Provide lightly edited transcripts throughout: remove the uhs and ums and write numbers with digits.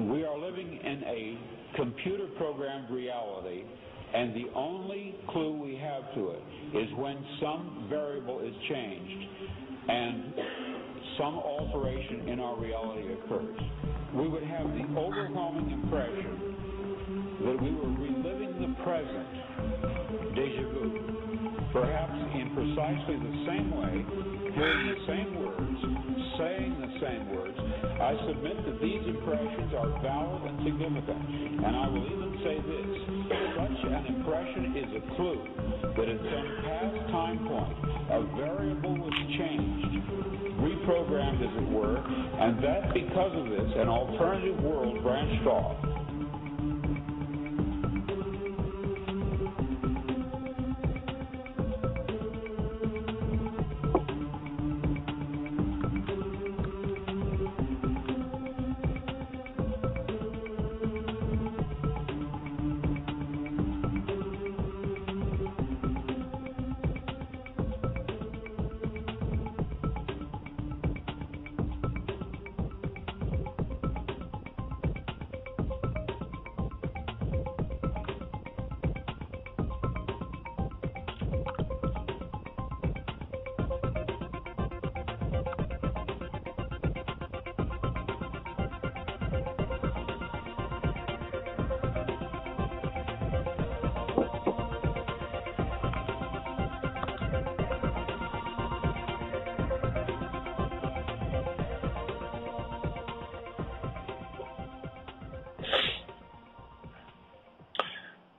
We are living in a computer-programmed reality, and the only clue we have to it is when some variable is changed and some alteration in our reality occurs. We would have the overwhelming impression that we were reliving the present, déjà vu, perhaps in precisely the same way, hearing the same words, saying the same words. I submit that these impressions are valid and significant, and I will even say this: such an impression is a clue that at some past time point, a variable was changed, reprogrammed as it were, and that because of this, an alternative world branched off.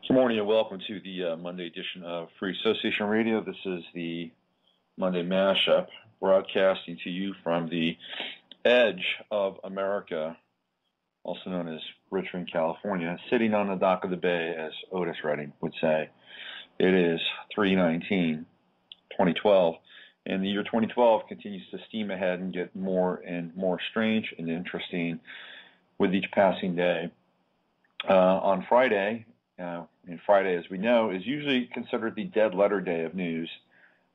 Good morning and welcome to the Monday edition of Free Association Radio. This is the Monday Mashup, broadcasting to you from the edge of America, also known as Richmond, California, sitting on the dock of the bay, as Otis Redding would say. It is 3/19/2012, and the year 2012 continues to steam ahead and get more and more strange and interesting with each passing day. On Friday, and Friday, as we know, is usually considered the dead letter day of news.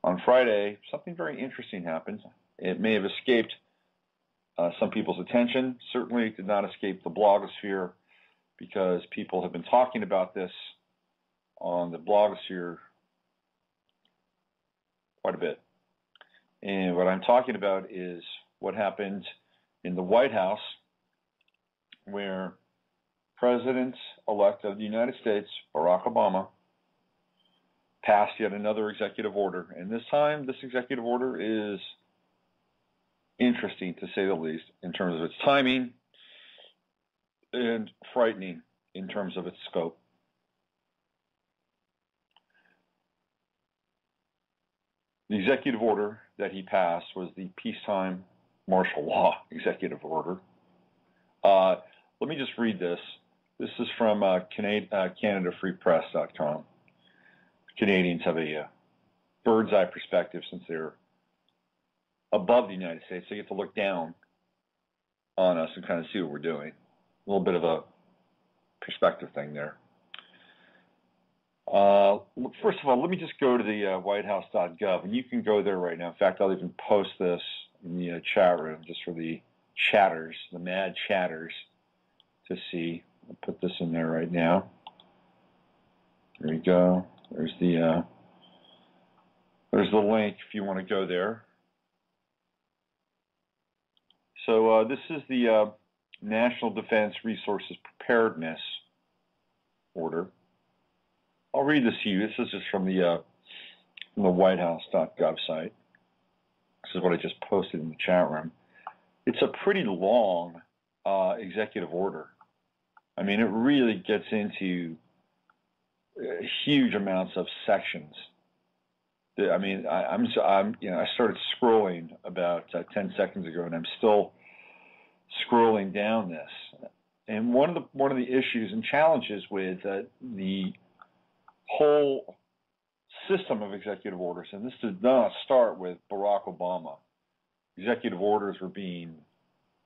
On Friday, something very interesting happened. It may have escaped some people's attention. Certainly did not escape the blogosphere, because people have been talking about this on the blogosphere quite a bit. And what I'm talking about is what happened in the White House, where President-elect of the United States, Barack Obama, passed yet another executive order. And this time, this executive order is interesting, to say the least, in terms of its timing, and frightening in terms of its scope. The executive order that he passed was the Peacetime Martial Law Executive Order. Let me just read this. This is from CanadaFreePress.com. Canadians have a bird's eye perspective since they're above the United States. They get to look down on us and kind of see what we're doing. A little bit of a perspective thing there. First of all, let me just go to the whitehouse.gov, and you can go there right now. In fact, I'll even post this in the chat room just for the chatters, the mad chatters, to see. I'll put this in there right now. There you go. There's the link if you want to go there. So this is the National Defense Resources Preparedness Order. I'll read this to you. This is just from the whitehouse.gov site. This is what I just posted in the chat room. It's a pretty long executive order. I mean, it really gets into huge amounts of sections. I mean, I started scrolling about 10 seconds ago, and I'm still scrolling down this. And one of the issues and challenges with the whole system of executive orders, and this did not start with Barack Obama. Executive orders were being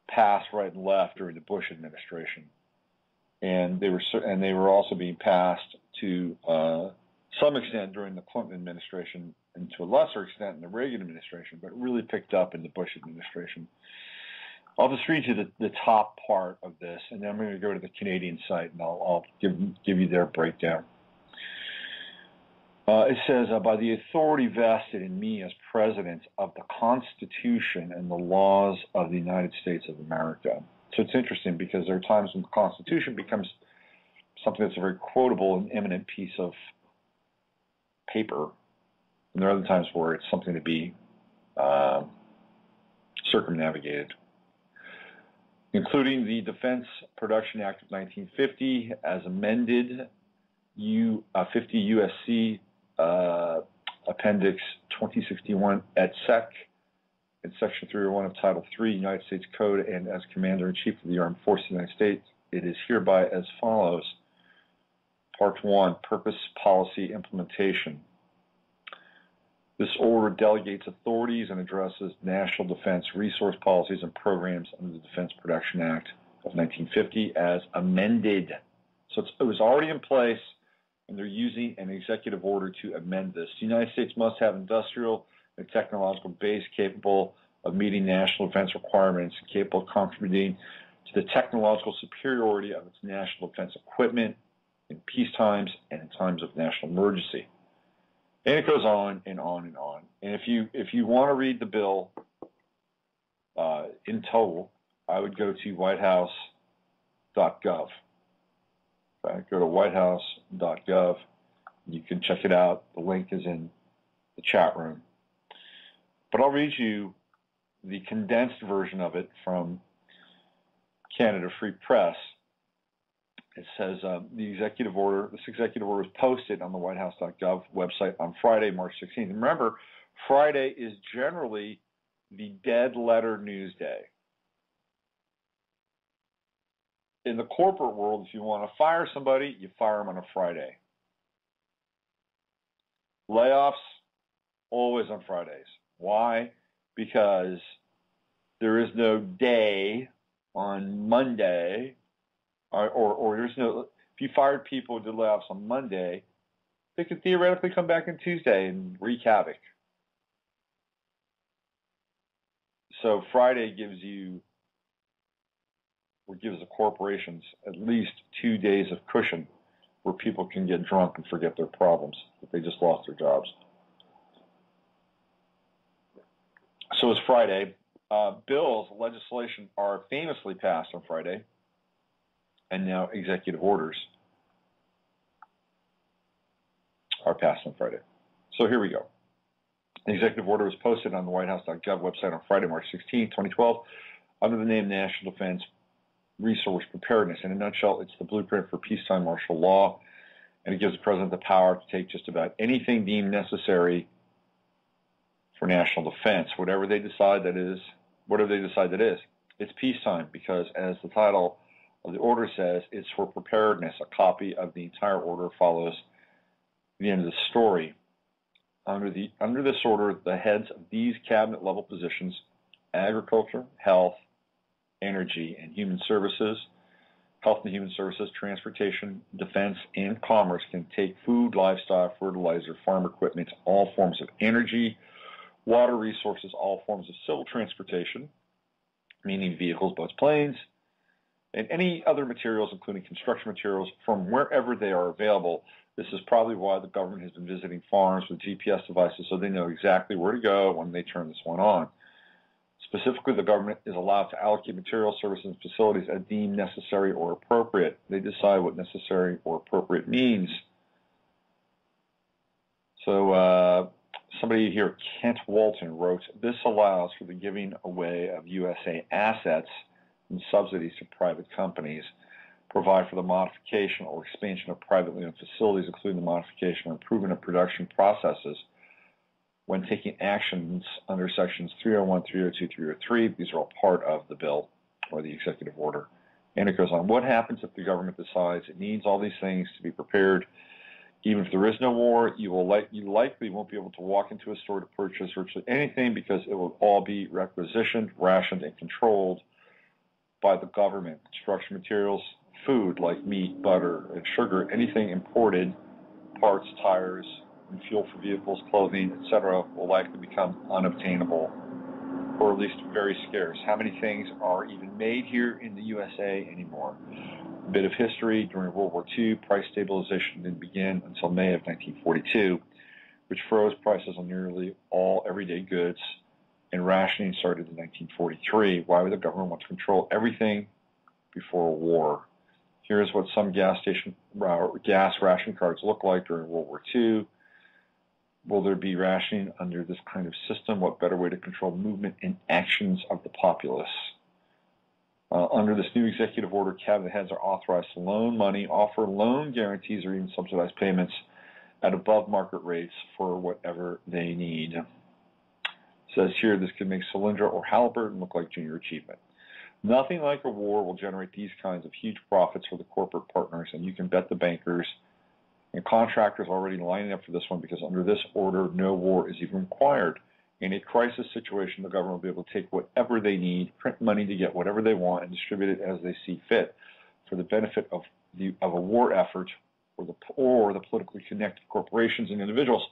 passed right and left during the Bush administration. And they were also being passed to some extent during the Clinton administration, and to a lesser extent in the Reagan administration, but really picked up in the Bush administration. I'll just read you the top part of this, and then I'm going to go to the Canadian site, and I'll give you their breakdown. It says, by the authority vested in me as President of the Constitution and the laws of the United States of America. So it's interesting because there are times when the Constitution becomes something that's a very quotable and eminent piece of paper, and there are other times where it's something to be circumnavigated, including the Defense Production Act of 1950 as amended, 50 U.S.C. Appendix 2061 et sec, in Section 301 of Title III, United States Code, and as Commander-in-Chief of the Armed Forces of the United States, it is hereby as follows. Part 1, Purpose, Policy, Implementation. This order delegates authorities and addresses national defense resource policies and programs under the Defense Production Act of 1950 as amended. So it was already in place, and they're using an executive order to amend this. The United States must have industrial and technological base capable of meeting national defense requirements and capable of contributing to the technological superiority of its national defense equipment in peace times and in times of national emergency. And it goes on and on and on. And if you want to read the bill in total, I would go to whitehouse.gov. Okay, go to whitehouse.gov. You can check it out. The link is in the chat room. But I'll read you the condensed version of it from Canada Free Press. It says this executive order was posted on the whitehouse.gov website on Friday, March 16th. And remember, Friday is generally the dead letter news day. In the corporate world, if you want to fire somebody, you fire them on a Friday. Layoffs, always on Fridays. Why? Because there is no day on Monday, or there's no, if you fired people who did layoffs on Monday, they could theoretically come back on Tuesday and wreak havoc. So Friday gives the corporations at least 2 days of cushion where people can get drunk and forget their problems, that they just lost their jobs. So it's Friday. Bills, legislation are famously passed on Friday, and now executive orders are passed on Friday. So here we go. The executive order was posted on the whitehouse.gov website on Friday, March 16, 2012, under the name National Defense Resource Preparedness. In a nutshell, it's the blueprint for peacetime martial law, and it gives the president the power to take just about anything deemed necessary for national defense, whatever they decide that is. It's peacetime because, as the title of the order says, it's for preparedness. A copy of the entire order follows the end of the story. Under this order, the heads of these cabinet-level positions, agriculture, health, energy, and human services, transportation, defense, and commerce can take food, livestock, fertilizer, farm equipment, all forms of energy, water resources, all forms of civil transportation, meaning vehicles, boats, planes, and any other materials, including construction materials, from wherever they are available. This is probably why the government has been visiting farms with GPS devices so they know exactly where to go when they turn this one on. Specifically, the government is allowed to allocate materials, services, and facilities as deemed necessary or appropriate. They decide what necessary or appropriate means. So somebody here, Kent Walton, wrote, this allows for the giving away of USA assets and subsidies to private companies, provide for the modification or expansion of privately owned facilities, including the modification or improvement of production processes, when taking actions under sections 301, 302, 303. These are all part of the bill or the executive order. And it goes on. What happens if the government decides it needs all these things to be prepared? Even if there is no war, you likely won't be able to walk into a store to purchase virtually anything because it will all be requisitioned, rationed, and controlled by the government. Construction materials, food like meat, butter, and sugar, anything imported, parts, tires, and fuel for vehicles, clothing, etc., will likely become unobtainable or at least very scarce. How many things are even made here in the USA anymore? A bit of history. During World War II, price stabilization didn't begin until May of 1942, which froze prices on nearly all everyday goods, and rationing started in 1943. Why would the government want to control everything before a war? Here's what some gas ration cards look like during World War II. Will there be rationing under this kind of system? What better way to control movement and actions of the populace? Under this new executive order, cabinet heads are authorized to loan money, offer loan guarantees, or even subsidized payments at above market rates for whatever they need. It says here this could make Solyndra or Halliburton look like junior achievement. Nothing like a war will generate these kinds of huge profits for the corporate partners, and you can bet the bankers and contractors already lining up for this one, because under this order, no war is even required. In a crisis situation, the government will be able to take whatever they need, print money to get whatever they want, and distribute it as they see fit for the benefit of a war effort or the politically connected corporations and individuals.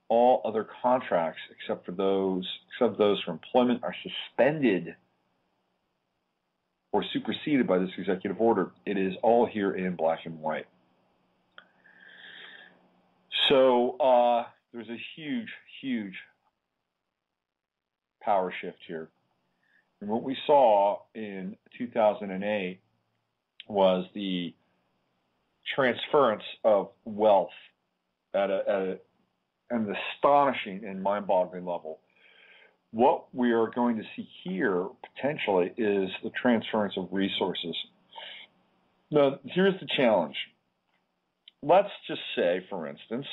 All other contracts, except those for employment, are suspended or superseded by this executive order. It is all here in black and white. So there's a huge, huge power shift here. And what we saw in 2008 was the transference of wealth at an astonishing and mind-boggling level. What we are going to see here, potentially, is the transference of resources. Now, here's the challenge. Let's just say, for instance,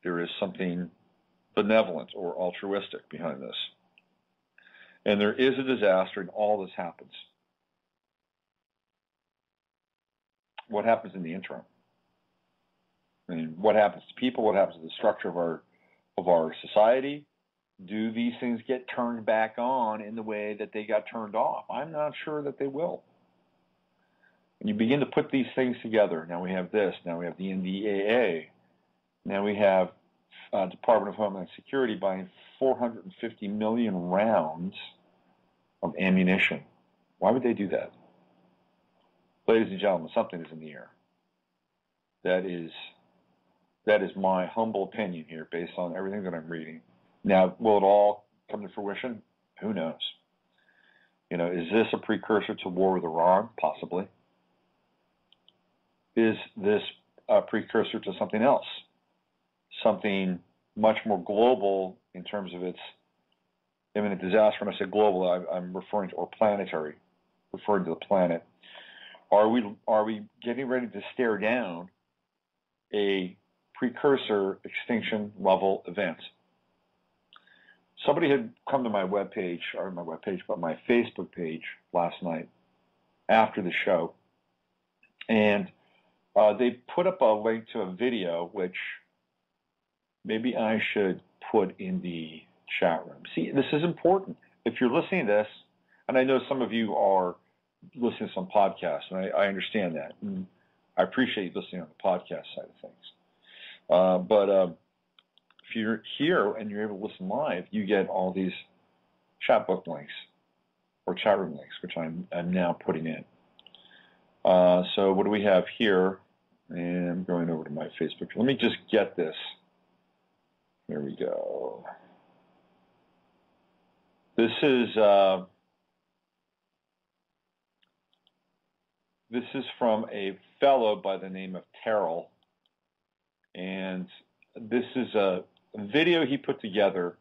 there is something benevolent or altruistic behind this, and there is a disaster and all this happens. What happens in the interim? I mean, what happens to people? What happens to the structure of our society? Do these things get turned back on in the way that they got turned off? I'm not sure that they will. And you begin to put these things together. Now we have this. Now we have the NDAA. Now we have Department of Homeland Security buying 450 million rounds of ammunition. Why would they do that? Ladies and gentlemen, something is in the air. That is my humble opinion here, based on everything that I'm reading. Now, will it all come to fruition? Who knows? You know, is this a precursor to war with Iran? Possibly. Is this a precursor to something else? Something much more global in terms of its imminent disaster. When I say global, I'm referring to, or planetary, referring to the planet. Are we getting ready to stare down a precursor extinction level event? Somebody had come to my webpage, or my webpage, but my Facebook page last night after the show, and they put up a link to a video, which maybe I should put in the chat room. See, this is important. If you're listening to this, and I know some of you are listening to some podcasts, and I understand that, and I appreciate you listening on the podcast side of things. But if you're here and you're able to listen live, you get all these chat book links or chat room links, which I'm now putting in. So what do we have here? And I'm going over to my Facebook. Let me just get this. There we go. This is from a fellow by the name of Terrell, and this is a video he put together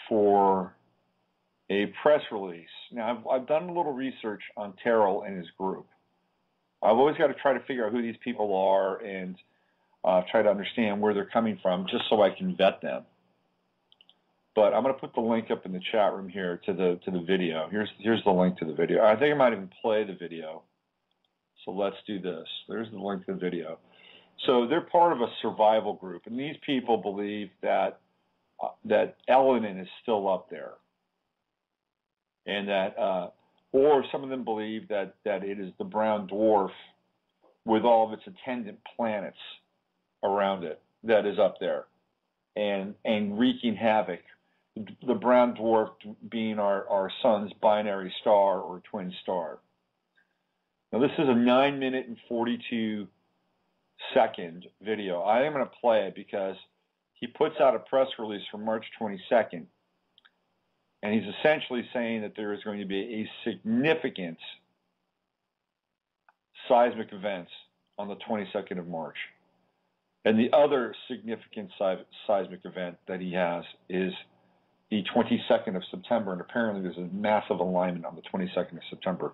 for a press release. Now, I've done a little research on Terrell and his group. I've always got to try to figure out who these people are and try to understand where they're coming from, just so I can vet them. But I'm going to put the link up in the chat room here to the video. Here's the link to the video. I think I might even play the video. So let's do this. There's the link to the video. So they're part of a survival group, and these people believe that Elenin is still up there, and that, or some of them believe that it is the brown dwarf with all of its attendant planets around it that is up there. and wreaking havoc. The brown dwarf being our sun's binary star or twin star. Now this is a 9-minute and 42-second video. I am going to play it because he puts out a press release for March 22nd, and he's essentially saying that there is going to be a significant seismic event on the 22nd of March. And the other significant seismic event that he has is the 22nd of September, and apparently there's a massive alignment on the 22nd of September,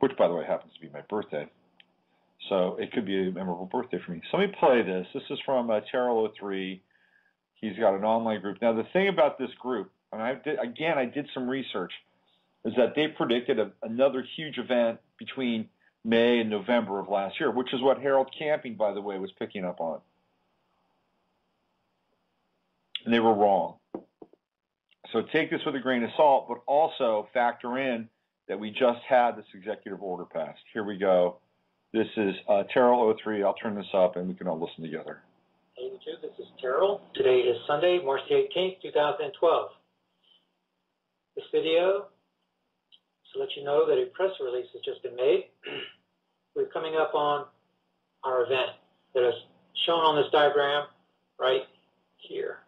which, by the way, happens to be my birthday. So it could be a memorable birthday for me. So let me play this. This is from Terrell03. He's got an online group. Now, the thing about this group, and I did some research, is that they predicted another huge event between May and November of last year, which is what Harold Camping, by the way, was picking up on. And they were wrong. So take this with a grain of salt, but also factor in that we just had this executive order passed. Here we go. This is Terrell03. I'll turn this up and we can all listen together. Hey YouTube, this is Terrell. Today is Sunday, March the 18th, 2012. This video to let you know that a press release has just been made. We're coming up on our event that is shown on this diagram right here.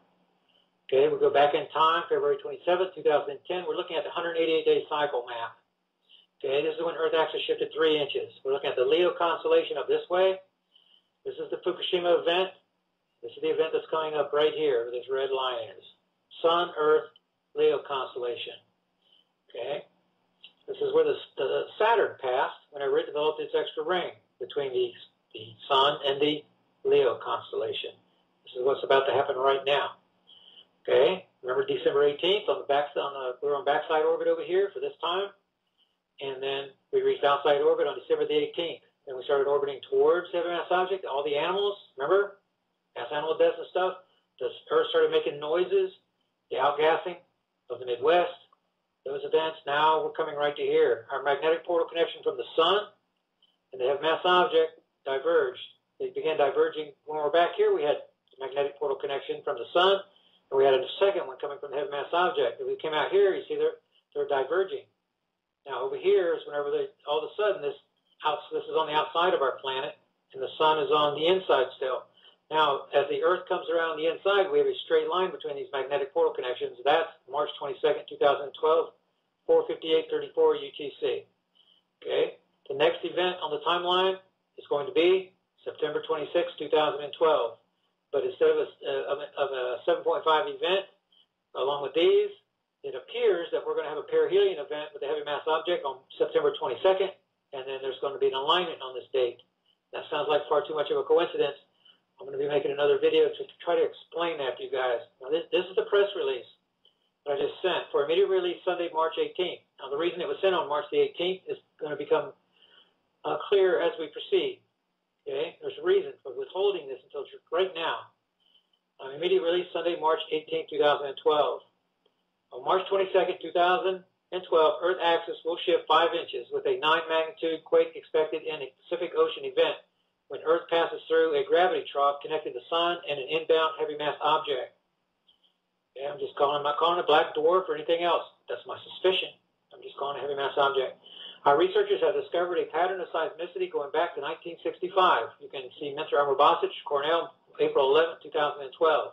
Okay, we go back in time, February 27th, 2010. We're looking at the 188-day cycle map. Okay, this is when Earth axis shifted 3 inches. We're looking at the Leo constellation up this way. This is the Fukushima event. This is the event that's coming up right here, where this red line is. Sun, Earth, Leo constellation. Okay, this is where the Saturn passed whenever it developed its extra ring between the Sun and the Leo constellation. This is what's about to happen right now. Okay, remember December 18th we were on backside orbit over here for this time, and then we reached outside orbit on December the 18th. Then we started orbiting towards the heavy mass object. All the animals, remember, mass animal deaths and stuff. The Earth started making noises, the outgassing of the Midwest. Those events. Now we're coming right to here. Our magnetic portal connection from the Sun and the heavy mass object diverged. They began diverging. When we're back here, we had the magnetic portal connection from the Sun. And we had a second one coming from the heavy mass object. If we came out here, you see they're diverging. Now over here is whenever all of a sudden this is on the outside of our planet, and the Sun is on the inside still. Now, as the Earth comes around the inside, we have a straight line between these magnetic portal connections. That's March 22nd, 2012, 4:58:34 UTC. Okay. The next event on the timeline is going to be September 26, 2012. But instead of a 7.5 event, along with these, it appears that we're going to have a perihelion event with a heavy mass object on September 22nd, and then there's going to be an alignment on this date. That sounds like far too much of a coincidence. I'm going to be making another video to try to explain that to you guys. Now, this is the press release that I just sent for immediate release Sunday, March 18th. Now, the reason it was sent on March the 18th is going to become clear as we proceed. Okay, there's a reason for withholding this until right now. Immediate release Sunday, March 18, 2012. On March 22nd, 2012, Earth axis will shift 5 inches with a 9-magnitude quake expected in a Pacific Ocean event when Earth passes through a gravity trough connecting the Sun and an inbound heavy mass object. Okay, I'm not calling it a black dwarf or anything else. That's my suspicion. I'm just calling it a heavy mass object. Our researchers have discovered a pattern of seismicity going back to 1965. You can see Mentor Amor-Basic, Cornell, April 11, 2012.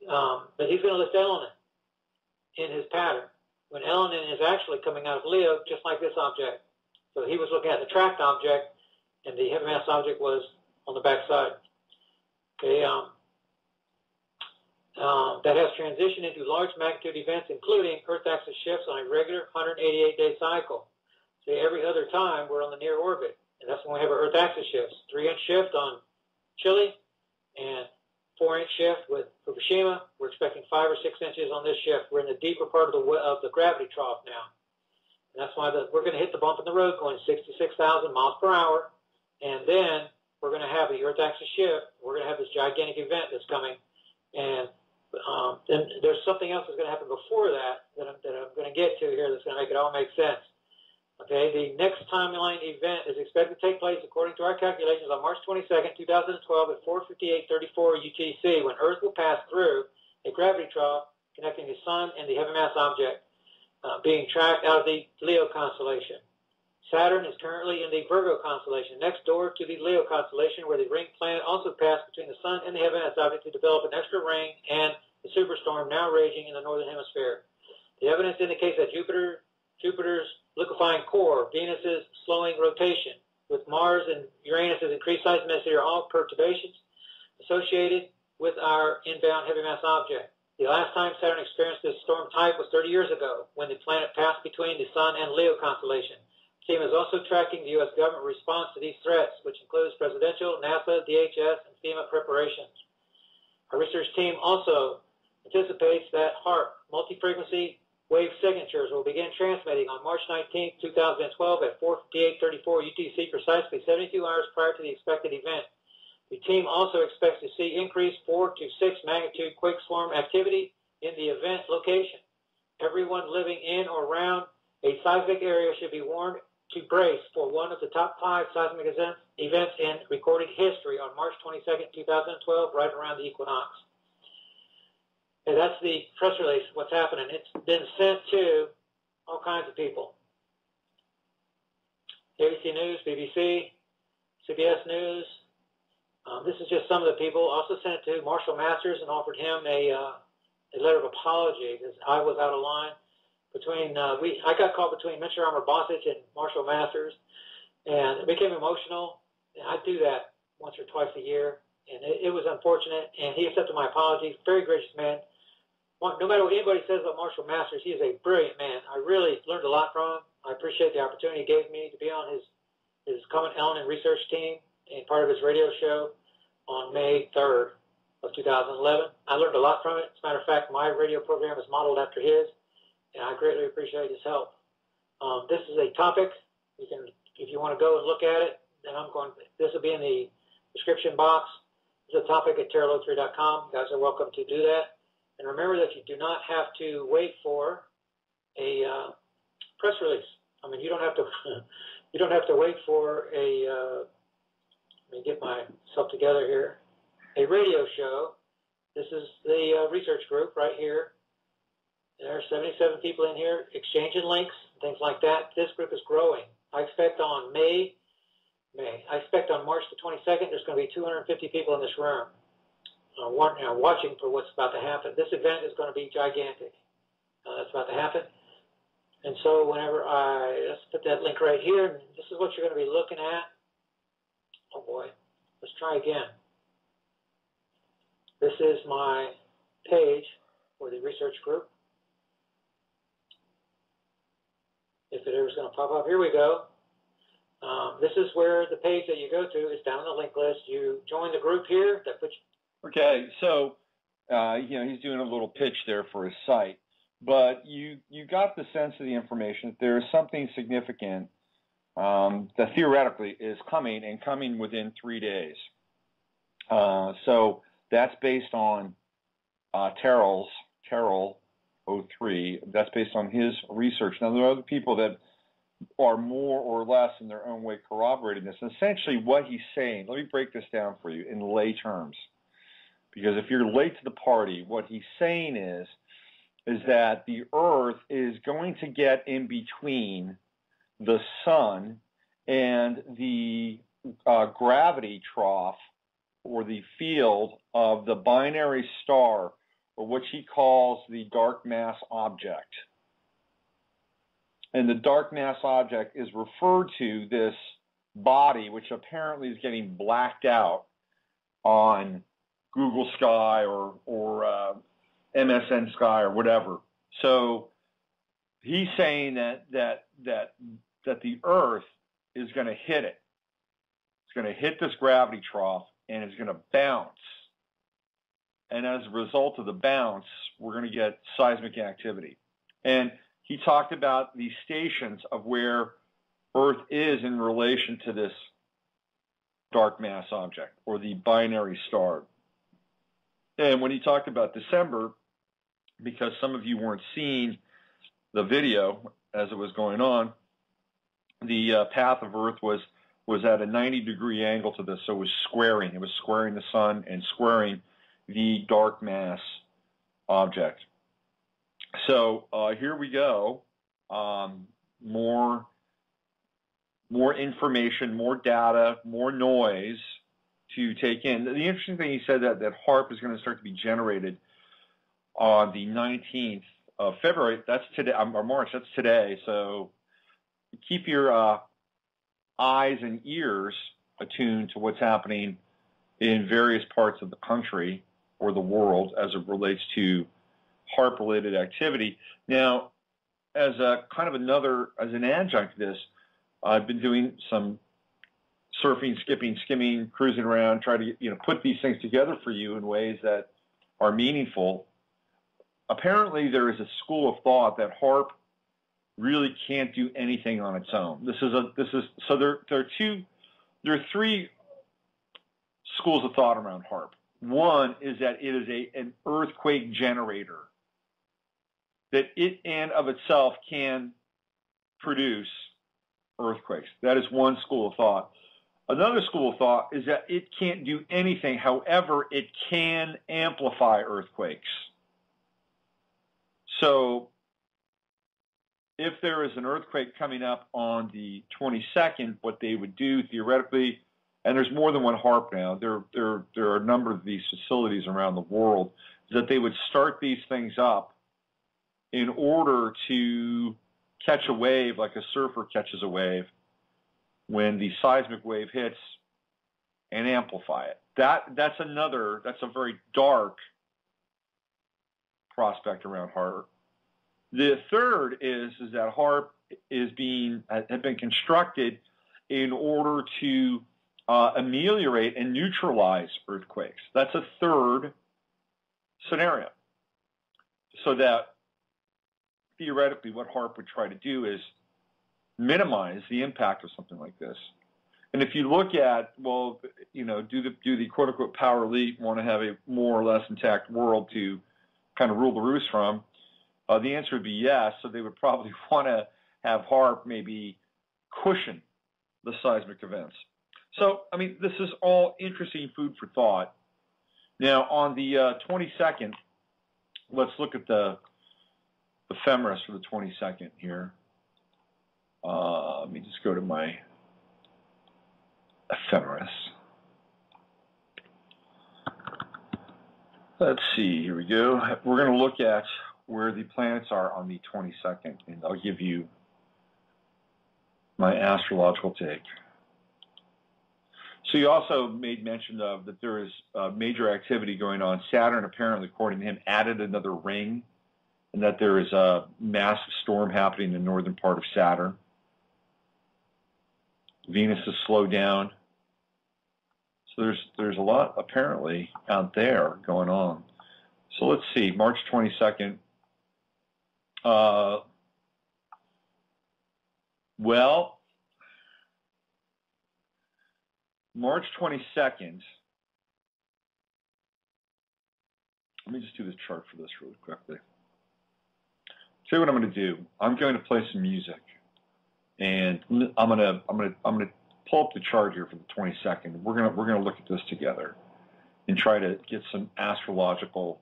But he's going to list Elenin in his pattern, when Elenin is actually coming out of Leo, just like this object. So he was looking at the tracked object, and the heavy mass object was on the backside. Okay, that has transitioned into large magnitude events, including Earth axis shifts on a regular 188-day cycle. See, every other time we're on the near orbit, and that's when we have our Earth axis shifts. 3-inch shift on Chile, and 4-inch shift with Fukushima. We're expecting 5 or 6 inches on this shift. We're in the deeper part of the gravity trough now. And that's why we're going to hit the bump in the road going 66,000 miles per hour. And then we're going to have the Earth axis shift. We're going to have this gigantic event that's coming. And then there's something else that's going to happen before that I'm going to get to here that's going to make it all make sense. Okay, the next timeline event is expected to take place, according to our calculations, on March 22nd, 2012 at 4:58:34 UTC, when Earth will pass through a gravity trough connecting the Sun and the heavy mass object being tracked out of the Leo constellation. Saturn is currently in the Virgo constellation, next door to the Leo constellation, where the ring planet also passed between the Sun and the heavy mass object to develop an extra ring and the superstorm now raging in the northern hemisphere. The evidence indicates that Jupiter's liquefying core, Venus's slowing rotation, with Mars and Uranus's increased seismicity are all perturbations associated with our inbound heavy mass object. The last time Saturn experienced this storm type was 30 years ago, when the planet passed between the Sun and Leo constellation. The team is also tracking the U.S. government response to these threats, which includes presidential, NASA, DHS, and FEMA preparations. Our research team also anticipates that HAARP, multi-frequency wave signatures, will begin transmitting on March 19, 2012 at 4:58:34 UTC, precisely 72 hours prior to the expected event. The team also expects to see increased 4 to 6 magnitude quake swarm activity in the event location. Everyone living in or around a seismic area should be warned to brace for one of the top 5 seismic events in recorded history on March 22, 2012, right around the equinox. And that's the press release, what's happening. It's been sent to all kinds of people. ABC News, BBC, CBS News. This is just some of the people. Also sent it to Marshall Masters and offered him a letter of apology, because I was out of line. I got caught between Mr. Armour Bosich and Marshall Masters, and it became emotional. And I do that once or twice a year, and it was unfortunate, and he accepted my apology. Very gracious man. No matter what anybody says about Marshall Masters, he is a brilliant man. I really learned a lot from him. I appreciate the opportunity he gave me to be on his Common Element research team and part of his radio show on May 3rd of 2011. I learned a lot from it. As a matter of fact, my radio program is modeled after his, and I greatly appreciate his help. This is a topic. You can, if you want to go and look at it, then this will be in the description box. It's a topic at tarot3.com. You guys are welcome to do that. And remember that you do not have to wait for a press release. I mean, you don't have to wait for a let me get myself together here. A radio show. This is the research group right here. There are 77 people in here exchanging links, things like that. This group is growing. I expect on March the 22nd, there's going to be 250 people in this room watching for what's about to happen. This event is going to be gigantic. That's about to happen. And so let's put that link right here. This is what you're going to be looking at. Oh boy, let's try again. This is my page for the research group. If it ever is going to pop up, here we go. This is where the page that you go to is down on the link list. You join the group here. That puts you. Okay, so he's doing a little pitch there for his site, but you got the sense of the information that there is something significant that theoretically is coming within 3 days. So that's based on Terrell 03. That's based on his research. Now, there are other people that are more or less in their own way corroborating this. And essentially what he's saying, let me break this down for you in lay terms, because if you're late to the party, what he's saying is that the Earth is going to get in between the Sun and the gravity trough, or the field of the binary star, or which he calls the dark mass object. And the dark mass object is referred to this body, which apparently is getting blacked out on Google Sky or MSN Sky or whatever. So he's saying that the Earth is going to hit it. It's going to hit this gravity trough, and it's going to bounce. And as a result of the bounce, we're going to get seismic activity. And he talked about the stations of where Earth is in relation to this dark mass object, or the binary star. And when he talked about December, because some of you weren't seeing the video as it was going on, the path of Earth was at a 90-degree angle to this, so it was squaring. It was squaring the sun and squaring the dark mass object. So here we go. More information, more data, more noise to take in. The interesting thing, he said that HAARP is going to start to be generated on the 19th of February. That's today, or March. That's today. So keep your eyes and ears attuned to what's happening in various parts of the country or the world as it relates to HAARP-related activity. Now, as a kind of as an adjunct to this, I've been doing some surfing, skimming, cruising around, trying to put these things together for you in ways that are meaningful. Apparently, there is a school of thought that HAARP really can't do anything on its own. So there are three schools of thought around HAARP. One is that it is an earthquake generator, that it and of itself can produce earthquakes. That is one school of thought. Another school of thought is that it can't do anything. However, it can amplify earthquakes. So if there is an earthquake coming up on the 22nd, what they would do theoretically, and there's more than one HAARP now, there are a number of these facilities around the world, is that they would start these things up in order to catch a wave like a surfer catches a wave when the seismic wave hits and amplify it. That's a very dark prospect around HAARP. The third is that HAARP had been constructed in order to ameliorate and neutralize earthquakes. That's a third scenario. So that theoretically what HAARP would try to do is minimize the impact of something like this. And if you look at, do the quote-unquote power elite want to have a more or less intact world to kind of rule the roost from? The answer would be yes. So they would probably want to have HAARP maybe cushion the seismic events. So, I mean, this is all interesting food for thought. Now, on the 22nd, let's look at the ephemeris for the 22nd here. Let me just go to my ephemeris. Let's see, here we go. We're going to look at where the planets are on the 22nd, and I'll give you my astrological take. So you also made mention of that there is major activity going on. Saturn, apparently, according to him, added another ring, and that there is a massive storm happening in the northern part of Saturn. Venus has slowed down. So there's a lot, apparently, out there going on. So let's see, March 22nd. March 22nd, let me just do this chart for this really quickly. See what I'm going to do. I'm going to play some music, and I'm going to pull up the chart here for the 22nd. We're going to look at this together and try to get some astrological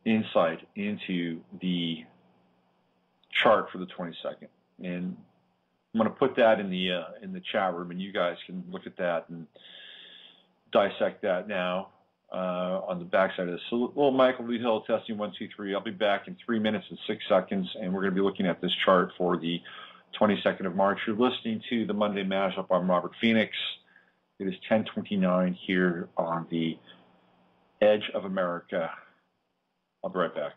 insight into the chart for the 22nd. And I'm going to put that in the chat room, and you guys can look at that and dissect that now on the backside of this. So, little Michael Lee Hill, testing 1, 2, 3. I'll be back in 3 minutes and 6 seconds, and we're going to be looking at this chart for the 22nd of March. You're listening to the Monday Mashup. I'm Robert Phoenix. It is 10:29 here on the edge of America. I'll be right back.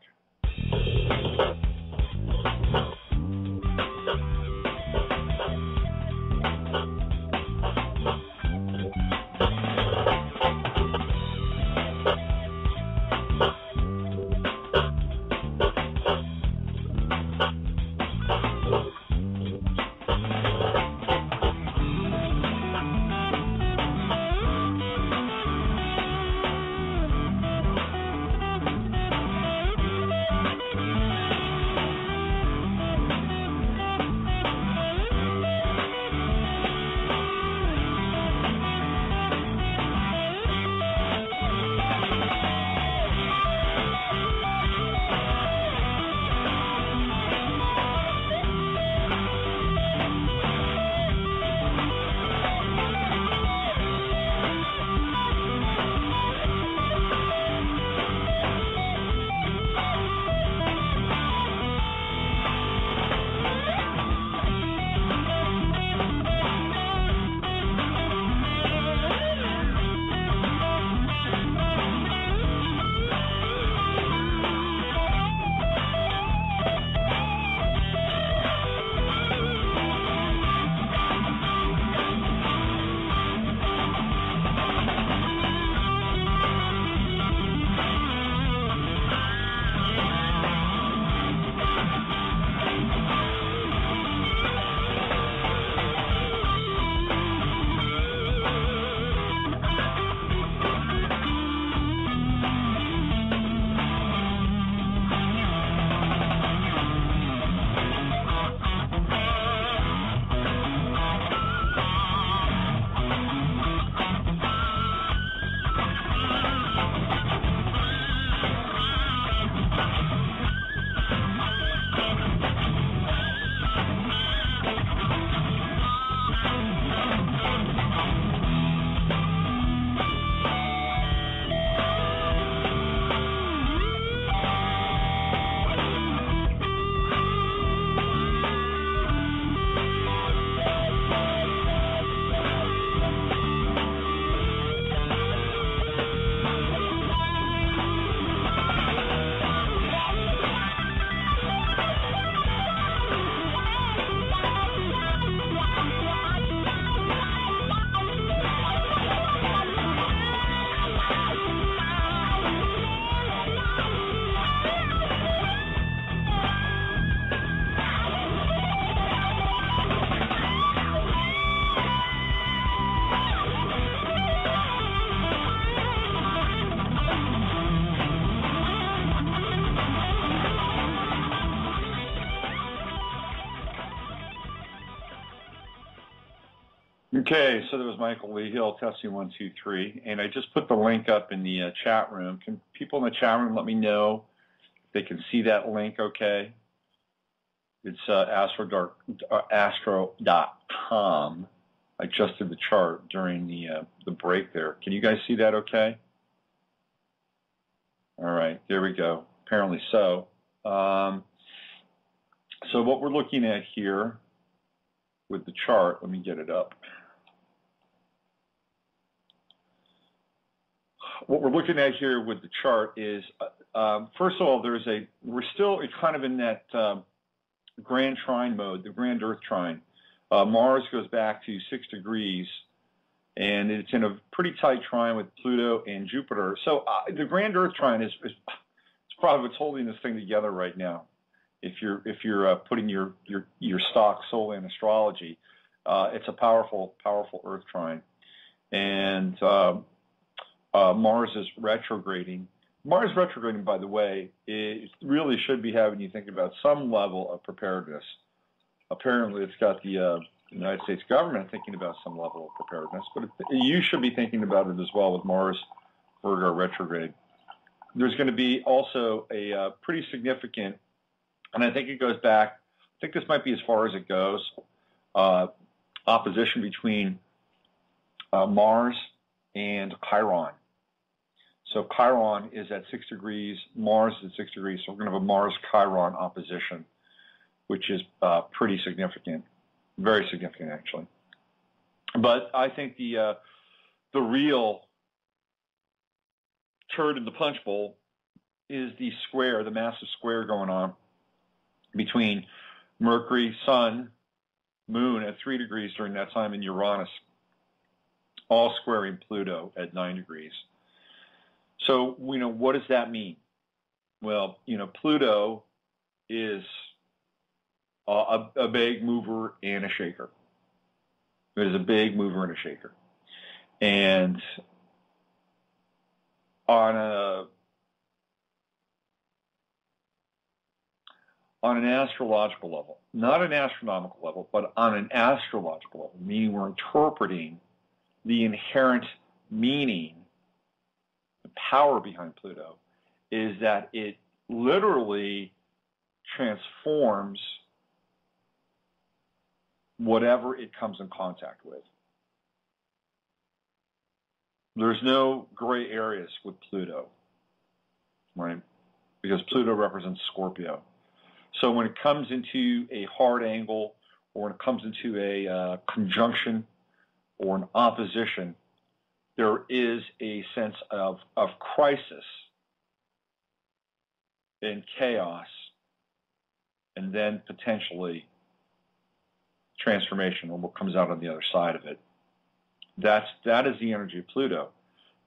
Okay, so there was Michael Lee Hill, testing 1, 2, 3, and I just put the link up in the chat room. Can people in the chat room let me know if they can see that link okay? It's astro.com. I just did the chart during the break there. Can you guys see that okay? All right, there we go. Apparently so. So what we're looking at here with the chart, let me get it up. What we're looking at here with the chart is, first of all, we're still kind of in that grand trine mode, the grand Earth trine. Mars goes back to 6 degrees, and it's in a pretty tight trine with Pluto and Jupiter. So the grand Earth trine is probably what's holding this thing together right now. If you're putting your stock solely in astrology, it's a powerful Earth trine, and Mars is retrograding. Mars retrograding, by the way, it really should be having you think about some level of preparedness. Apparently, it's got the United States government thinking about some level of preparedness, but you should be thinking about it as well with Mars, Virgo retrograde. There's going to be also a pretty significant, and I think it goes back, I think this might be as far as it goes, opposition between Mars and Chiron. So Chiron is at 6 degrees, Mars is at 6 degrees, so we're going to have a Mars-Chiron opposition, which is pretty significant, very significant actually. But I think the real turd in the punch bowl is the square, the massive square going on between Mercury, Sun, Moon at 3 degrees during that time, and Uranus, all squaring Pluto at 9 degrees. So, what does that mean? Well, Pluto is a big mover and a shaker. It is a big mover and a shaker. And on an astrological level, not an astronomical level, but on an astrological level, meaning we're interpreting the inherent meaning, the power behind Pluto, is that it literally transforms whatever it comes in contact with. There's no gray areas with Pluto, right? Because Pluto represents Scorpio. So when it comes into a hard angle, or when it comes into a conjunction or an opposition, there is a sense of crisis and chaos, and then potentially transformation, or what comes out on the other side of it. That is the energy of Pluto.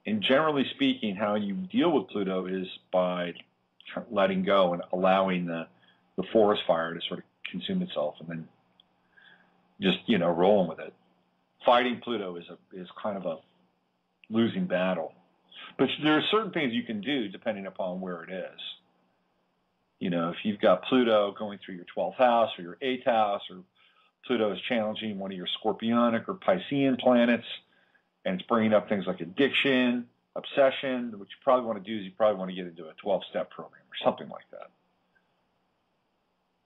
And generally speaking, how you deal with Pluto is by letting go and allowing the forest fire to sort of consume itself, and then just rolling with it. Fighting Pluto is kind of a losing battle. But there are certain things you can do depending upon where it is. If you've got Pluto going through your 12th house or your 8th house, or Pluto is challenging one of your Scorpionic or Piscean planets, and it's bringing up things like addiction, obsession, what you probably want to do is you probably want to get into a 12-step program or something like that.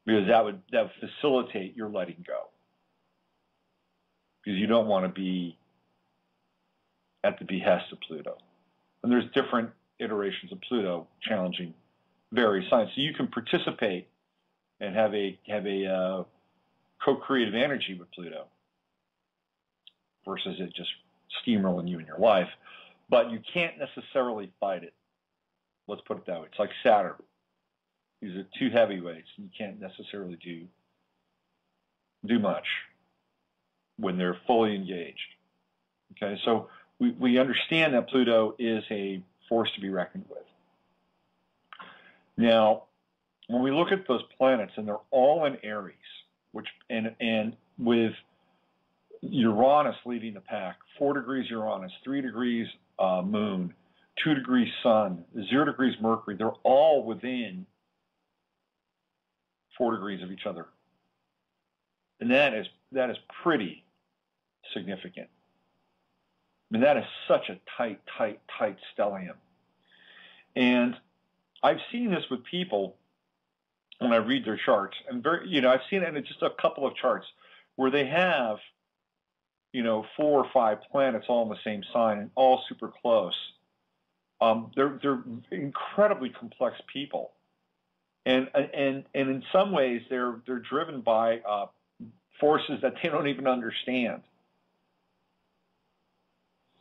Because that would facilitate your letting go. Because you don't want to be at the behest of Pluto. And there's different iterations of Pluto challenging various signs. So you can participate and have a co-creative energy with Pluto versus it just steamrolling you in your life. But you can't necessarily fight it. Let's put it that way. It's like Saturn. These are two heavyweights, and you can't necessarily do much when they're fully engaged. Okay, so we understand that Pluto is a force to be reckoned with. Now, when we look at those planets, and they're all in Aries, and with Uranus leading the pack, 4 degrees Uranus, 3 degrees Moon, 2 degrees Sun, 0 degrees Mercury, they're all within 4 degrees of each other. And that is pretty significant. I mean, that is such a tight stellium. And I've seen this with people when I read their charts, and I've seen it in just a couple of charts where they have, 4 or 5 planets all in the same sign and all super close. They're incredibly complex people, and in some ways they're driven by forces that they don't even understand.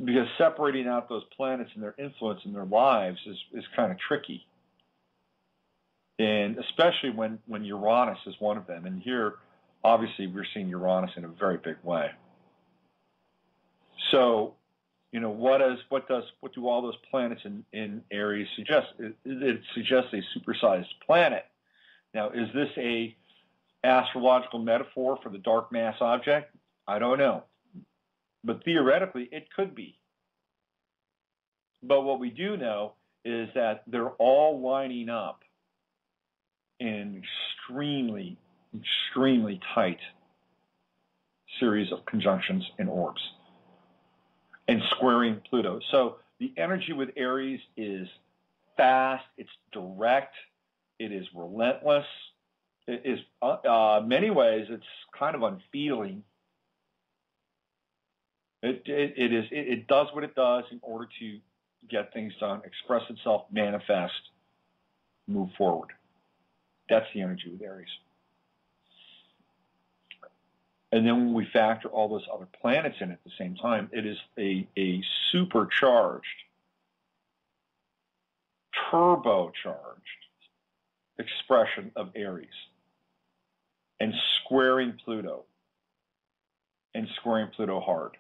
Because separating out those planets and their influence in their lives is kind of tricky. And especially when Uranus is one of them. And here, obviously, we're seeing Uranus in a very big way. So, what do all those planets in Aries suggest? It suggests a supersized planet. Now, is this a astrological metaphor for the dark mass object? I don't know. But theoretically, it could be. But what we do know is that they're all lining up in extremely, extremely tight series of conjunctions and orbs and squaring Pluto. So the energy with Aries is fast, it's direct, it is relentless, it is, many ways, it's kind of unfeeling. It does what it does in order to get things done, express itself, manifest, move forward. That's the energy with Aries. And then when we factor all those other planets in at the same time, it is a supercharged, turbocharged expression of Aries and squaring Pluto hard.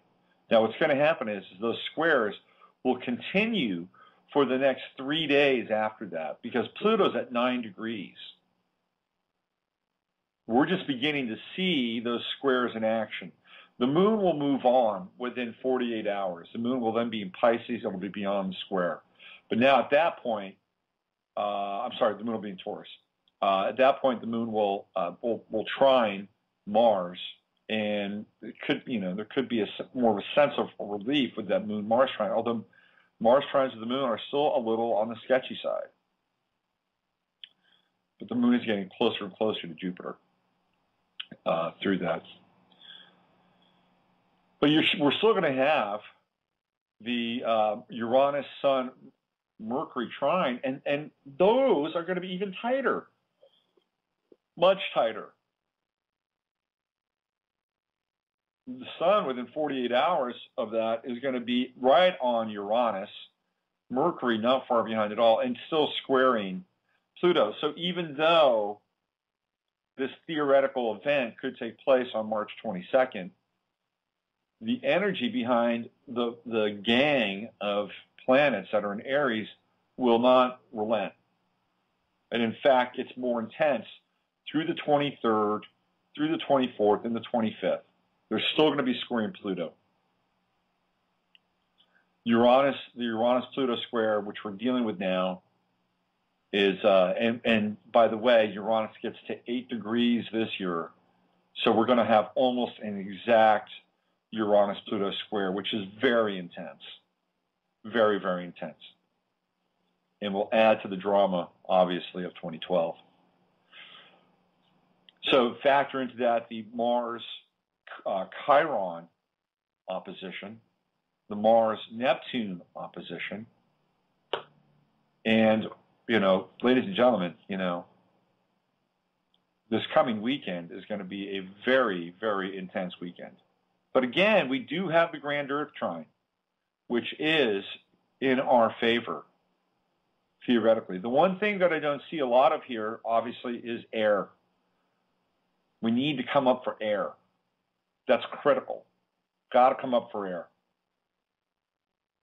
Now, what's going to happen is those squares will continue for the next 3 days after that because Pluto's at 9 degrees. We're just beginning to see those squares in action. The moon will move on within 48 hours. The moon will then be in Pisces. It will be beyond the square. But now at that point, the moon will be in Taurus. At that point, the moon will trine Mars. And it could, there could be more of a sense of relief with that Moon-Mars trine, although Mars trines of the Moon are still a little on the sketchy side. But the Moon is getting closer and closer to Jupiter through that. But we're still going to have the Uranus-Sun-Mercury trine, and those are going to be even tighter, much tighter. The Sun, within 48 hours of that, is going to be right on Uranus, Mercury not far behind at all, and still squaring Pluto. So even though this theoretical event could take place on March 22nd, the energy behind the gang of planets that are in Aries will not relent. And in fact, it's more intense through the 23rd, through the 24th, and the 25th. They're still going to be squaring Pluto. The Uranus-Pluto square, which we're dealing with now, is, and by the way, Uranus gets to 8 degrees this year, so we're going to have almost an exact Uranus-Pluto square, which is very intense, very, very intense, and will add to the drama, obviously, of 2012. So factor into that the Mars Chiron opposition, the Mars-Neptune opposition, and, ladies and gentlemen, this coming weekend is going to be a very, very intense weekend. But again, we do have the Grand Earth trine, which is in our favor, theoretically. The one thing that I don't see a lot of here, obviously, is air. We need to come up for air. That's critical. Got to come up for air.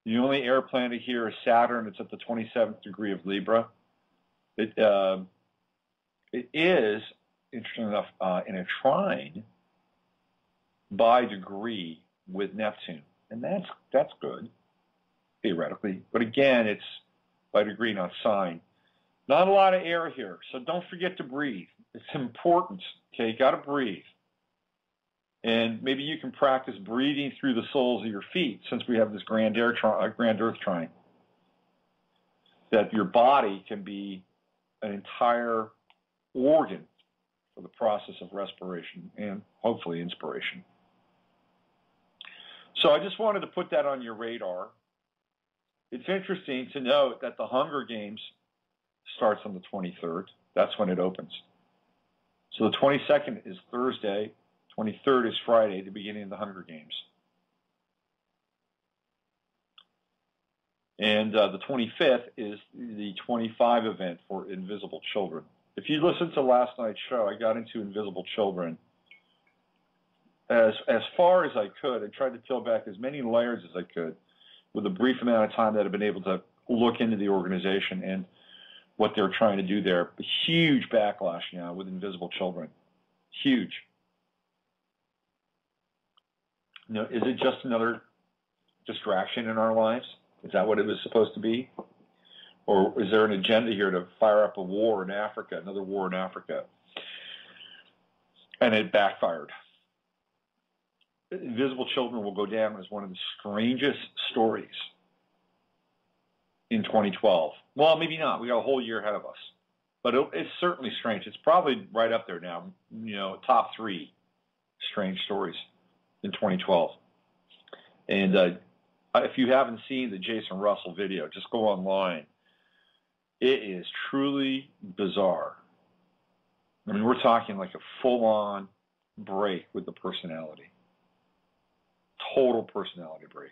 The only air planet here is Saturn. It's at the 27th degree of Libra. It is, interesting enough, in a trine by degree with Neptune. And that's good, theoretically. But again, it's by degree, not sign. Not a lot of air here, so don't forget to breathe. It's important, okay? You got to breathe. And maybe you can practice breathing through the soles of your feet, since we have this grand earth trine. That your body can be an entire organ for the process of respiration and hopefully inspiration. So I just wanted to put that on your radar. It's interesting to note that the Hunger Games starts on the 23rd. That's when it opens. So the 22nd is Thursday, 23rd is Friday, the beginning of the Hunger Games. And the 25th is the 25 event for Invisible Children. If you listened to last night's show, I got into Invisible Children as far as I could. I tried to peel back as many layers as I could with a brief amount of time that I've been able to look into the organization and what they're trying to do there. A huge backlash now with Invisible Children. Huge. You know, is it just another distraction in our lives? Is that what it was supposed to be? Or is there an agenda here to fire up a war in Africa, another war in Africa? And it backfired. Invisible Children will go down as one of the strangest stories in 2012. Well, maybe not. We got a whole year ahead of us. But it's certainly strange. It's probably right up there now, you know, top 3 strange stories in 2012. And if you haven't seen the Jason Russell video, just go online. It is truly bizarre. I mean, we're talking like a full-on break with the personality. Total personality break.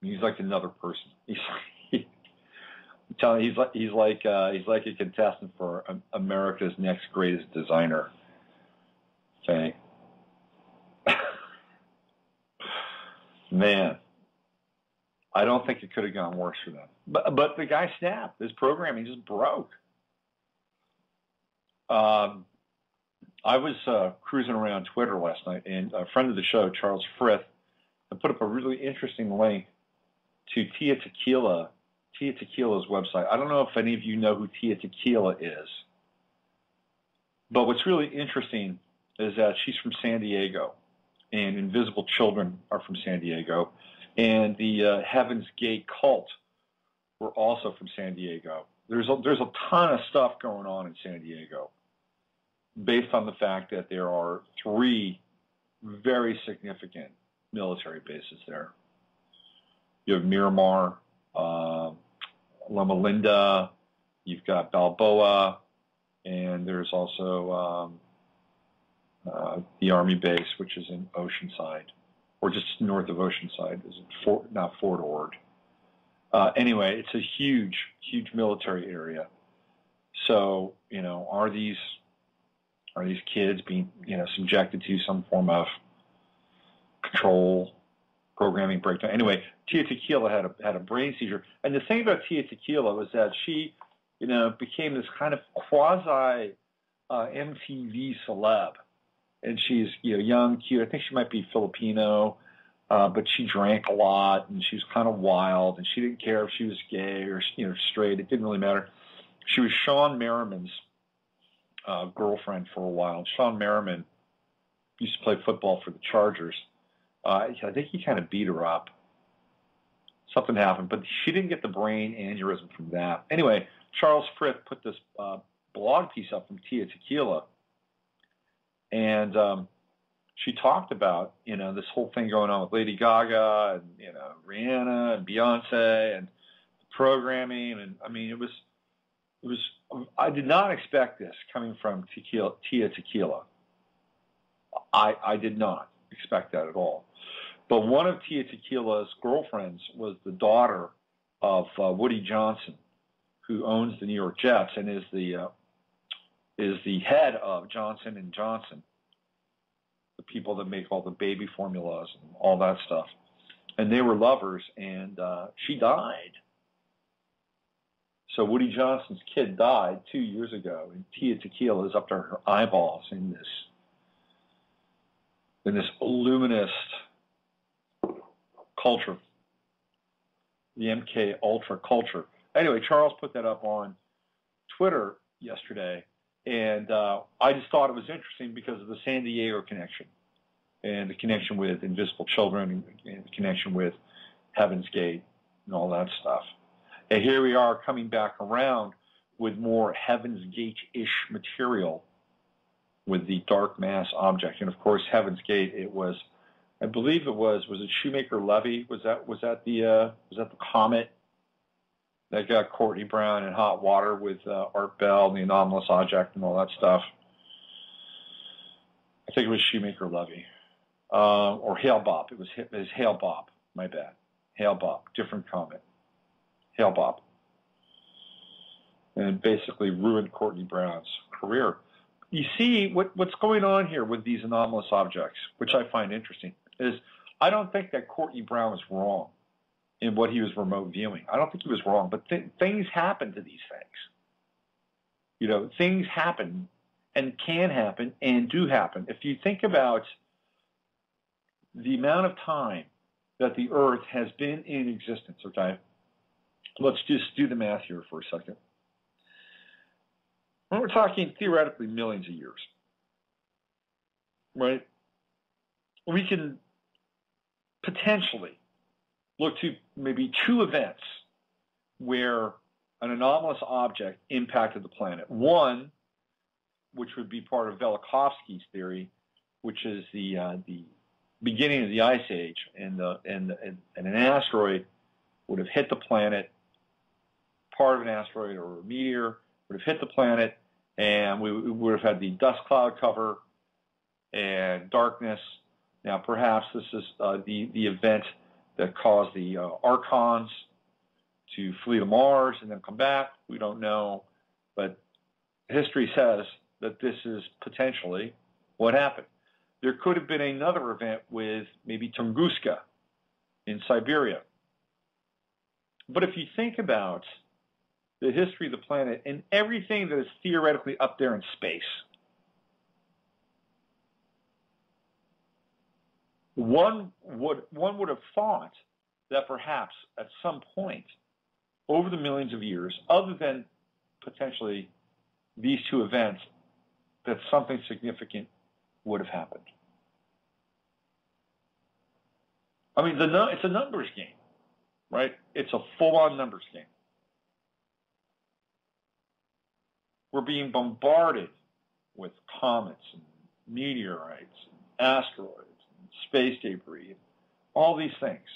He's like another person. I'm telling you, he's like a contestant for America's Next Greatest Designer. Okay. Man, I don't think it could have gone worse for them. But the guy snapped. His programming just broke. I was cruising around Twitter last night, and a friend of the show, Charles Frith, put up a really interesting link to Tia Tequila's website. I don't know if any of you know who Tia Tequila is, but what's really interesting is that she's from San Diego, and Invisible Children are from San Diego, and the Heaven's Gate cult were also from San Diego. There's a ton of stuff going on in San Diego, based on the fact that there are 3 very significant military bases there. You have Miramar, Loma Linda, you've got Balboa, and there's also the Army base, which is in Oceanside, or just north of Oceanside, is not Fort Ord. Anyway, it's a huge, huge military area. So, you know, are these kids being, you know, subjected to some form of control, programming breakdown? Anyway, Tia Tequila had a brain seizure, and the thing about Tia Tequila was that she, you know, became this kind of quasi MTV celeb, and she's, you know, young, cute. I think she might be Filipino, but she drank a lot, and she was kind of wild, and she didn't care if she was gay or, you know, straight. It didn't really matter. She was Sean Merriman's girlfriend for a while. Sean Merriman used to play football for the Chargers. I think he kind of beat her up. Something happened, but she didn't get the brain aneurysm from that. Anyway, Charles Frith put this blog piece up from Tia Tequila, and she talked about, you know, this whole thing going on with Lady Gaga and, you know, Rihanna and Beyonce and the programming, and I mean, it was. I did not expect this coming from Tia Tequila. I did not expect that at all. But one of Tia Tequila's girlfriends was the daughter of Woody Johnson, who owns the New York Jets and is the head of Johnson & Johnson, the people that make all the baby formulas and all that stuff. And they were lovers, and she died. So Woody Johnson's kid died 2 years ago, and Tia Tequila is up to her eyeballs in this luminous culture, the MK Ultra culture. Anyway, Charles put that up on Twitter yesterday, And I just thought it was interesting because of the San Diego connection and the connection with Invisible Children and the connection with Heaven's Gate and all that stuff. And here we are coming back around with more Heaven's Gate-ish material with the dark mass object. And of course, Heaven's Gate, it was, I believe it was it Shoemaker-Levy? Was that the comet that got Courtney Brown in hot water with Art Bell and the anomalous object and all that stuff? I think it was Shoemaker-Levy. Or Hale-Bopp. It was Hale-Bopp. My bad. Hale-Bopp. Different comet. Hale-Bopp. And basically ruined Courtney Brown's career. You see, what's going on here with these anomalous objects, which I find interesting, is I don't think that Courtney Brown was wrong in what he was remote viewing. I don't think he was wrong, but things happen to these things. You know, things happen and can happen and do happen. If you think about the amount of time that the Earth has been in existence, okay? Let's just do the math here for a second. We're talking theoretically millions of years, right? We can potentially look to maybe two events where an anomalous object impacted the planet. One, which would be part of Velikovsky's theory, which is the beginning of the Ice Age, and an asteroid would have hit the planet, part of an asteroid or a meteor would have hit the planet, and we would have had the dust cloud cover and darkness. Now, perhaps this is the event that caused the Archons to flee to Mars and then come back. We don't know, but history says that this is potentially what happened. There could have been another event with maybe Tunguska in Siberia. But if you think about the history of the planet and everything that is theoretically up there in space, one would have thought that perhaps at some point over the millions of years, other than potentially these two events, that something significant would have happened. I mean, it's a numbers game, right? It's a full-on numbers game. We're being bombarded with comets and meteorites and asteroids and space debris and all these things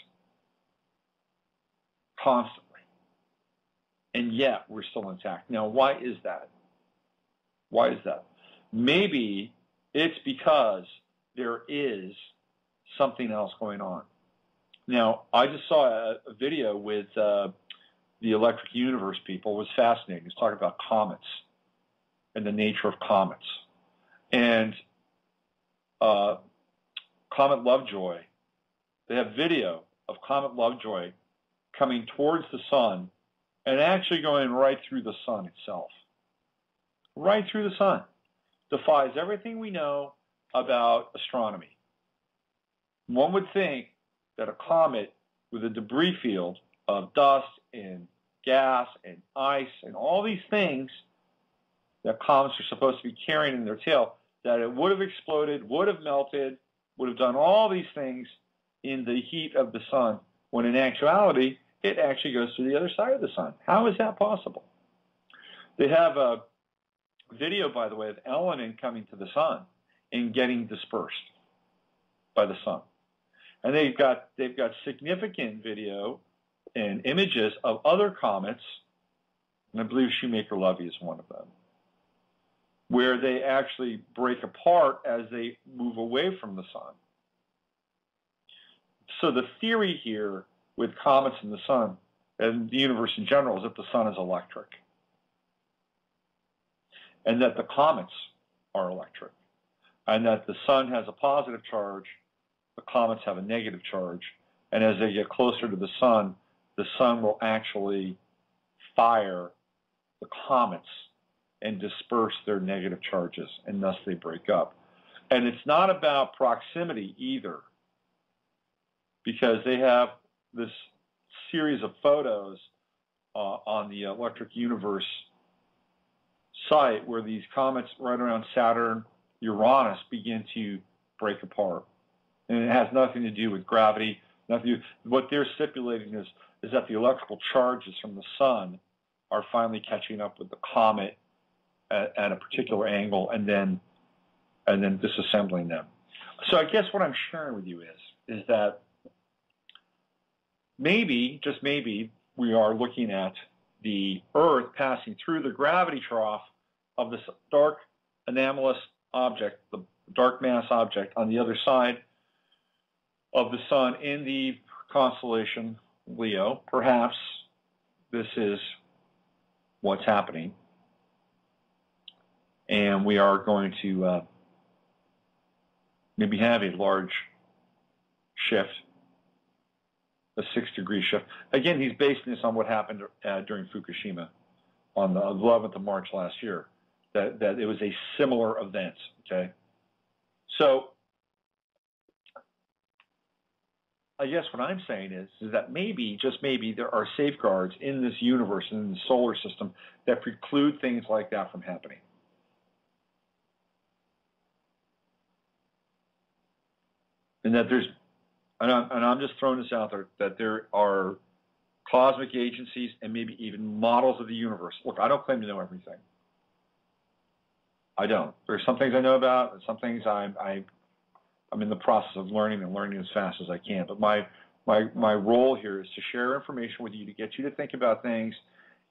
constantly. And yet we're still intact. Now, why is that? Why is that? Maybe it's because there is something else going on. Now, I just saw a video with the Electric Universe people. It was fascinating. It was talking about comets and the nature of comets. And Comet Lovejoy, they have video of Comet Lovejoy coming towards the sun and actually going right through the sun itself. Right through the sun. Defies everything we know about astronomy. One would think that a comet with a debris field of dust and gas and ice and all these things that comets are supposed to be carrying in their tail, that it would have exploded, would have melted, would have done all these things in the heat of the sun, when in actuality, it actually goes to the other side of the sun. How is that possible? They have a video, by the way, of Ellen coming to the sun and getting dispersed by the sun. And they've got significant video and images of other comets, and I believe Shoemaker-Levy is one of them, where they actually break apart as they move away from the sun. So the theory here with comets and the sun and the universe in general is that the sun is electric, and that the comets are electric, and that the sun has a positive charge, the comets have a negative charge, and as they get closer to the sun will actually fire the comets and disperse their negative charges, and thus they break up. And it's not about proximity either, because they have this series of photos on the Electric Universe site where these comets right around Saturn, Uranus begin to break apart. And it has nothing to do with gravity. What they're stipulating is that the electrical charges from the sun are finally catching up with the comet at a particular angle and then disassembling them. So I guess what I'm sharing with you is that maybe, just maybe, we are looking at the Earth passing through the gravity trough of this dark anomalous object, the dark mass object on the other side of the sun in the constellation Leo. Perhaps this is what's happening. And we are going to maybe have a large shift, a 6-degree shift. Again, he's basing this on what happened during Fukushima on the 11th of March last year, that it was a similar event, okay? So I guess what I'm saying is that maybe, just maybe, there are safeguards in this universe and in the solar system that preclude things like that from happening. And that there's, and I'm just throwing this out there, that there are cosmic agencies and maybe even models of the universe. Look, I don't claim to know everything. I don't. There's some things I know about, and some things I'm in the process of learning and learning as fast as I can. But my role here is to share information with you to get you to think about things,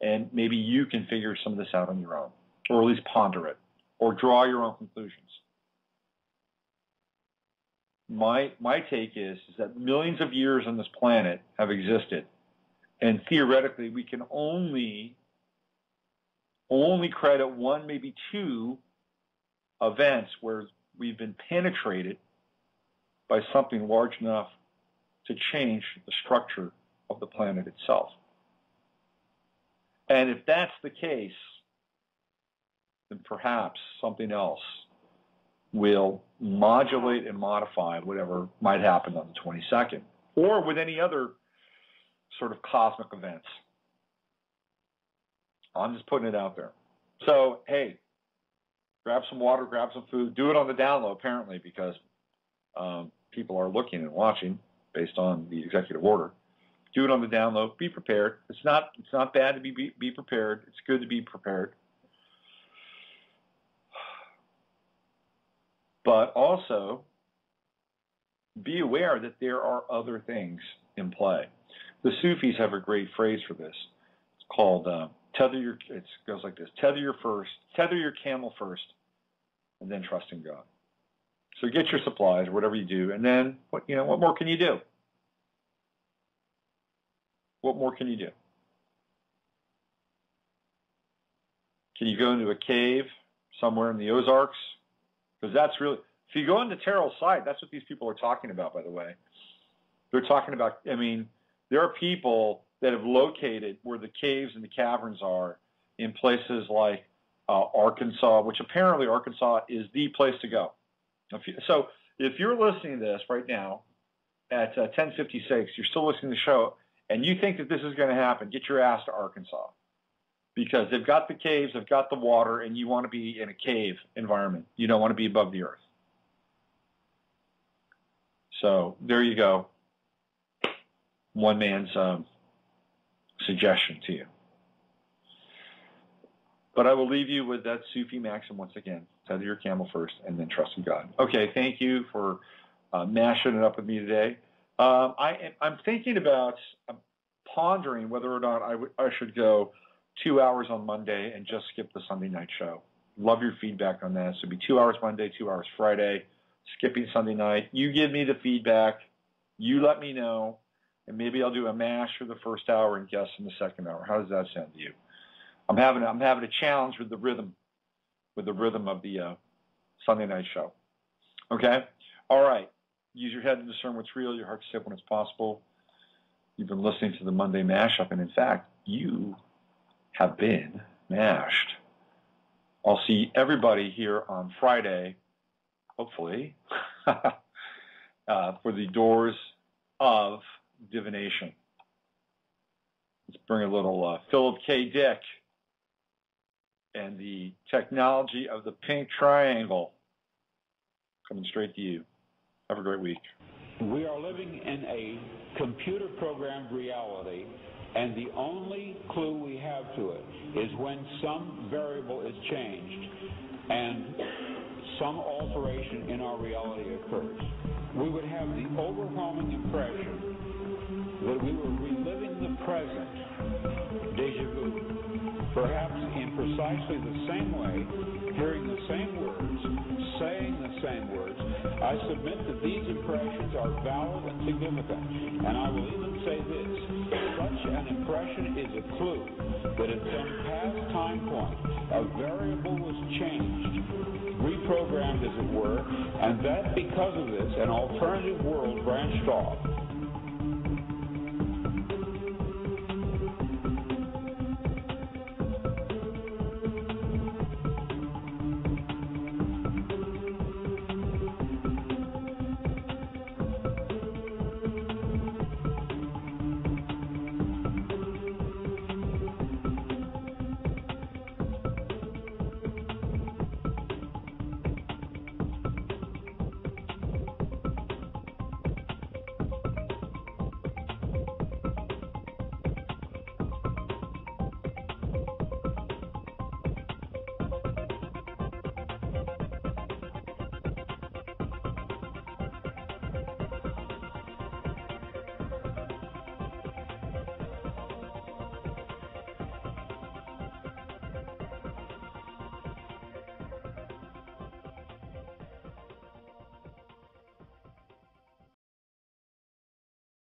and maybe you can figure some of this out on your own, or at least ponder it, or draw your own conclusions. My take is that millions of years on this planet have existed, and theoretically we can only credit one, maybe two events where we've been penetrated by something large enough to change the structure of the planet itself. And if that's the case, then perhaps something else will modulate and modify whatever might happen on the 22nd, or with any other sort of cosmic events. I'm just putting it out there. So, hey, grab some water, grab some food. Do it on the down low, apparently, because people are looking and watching based on the executive order. Do it on the down low. Be prepared. It's not bad to be prepared. It's good to be prepared. But also, be aware that there are other things in play. The Sufis have a great phrase for this. It's called it goes like this: tether your camel first, and then trust in God. So get your supplies, or whatever you do, and then what more can you do? What more can you do? Can you go into a cave somewhere in the Ozarks? Because that's really, if you go into Terrell's site, that's what these people are talking about, by the way. They're talking about, there are people that have located where the caves and the caverns are in places like Arkansas, which apparently Arkansas is the place to go. So if you're listening to this right now at 10:56, you're still listening to the show, and you think that this is going to happen, get your ass to Arkansas. Because they've got the caves, they've got the water, and you want to be in a cave environment. You don't want to be above the earth. So there you go. One man's suggestion to you. But I will leave you with that Sufi maxim once again. Tether your camel first and then trust in God. Okay, thank you for mashing it up with me today. I'm thinking about pondering whether or not I should go 2 hours on Monday and just skip the Sunday night show. Love your feedback on that. So it'll be 2 hours Monday, 2 hours Friday, skipping Sunday night. You give me the feedback. You let me know. And maybe I'll do a mash for the first hour and guess in the second hour. How does that sound to you? I'm having a challenge with the rhythm of the Sunday night show. Okay? All right. Use your head to discern what's real, your heart to say when it's possible. You've been listening to the Monday Mashup, and in fact, you have been mashed. I'll see everybody here on Friday, hopefully, for the doors of divination. Let's bring a little Philip K. Dick and the technology of the pink triangle. Coming straight to you. Have a great week. We are living in a computer-programmed reality, and the only clue we have to it is when some variable is changed and some alteration in our reality occurs. We would have the overwhelming impression that we were reliving the present, déjà vu, perhaps in precisely the same way, hearing the same words, saying the same words. I submit that these impressions are valid and significant, and I will even say this: such an impression is a clue that at some past time point a variable was changed, reprogrammed as it were, and that because of this an alternative world branched off.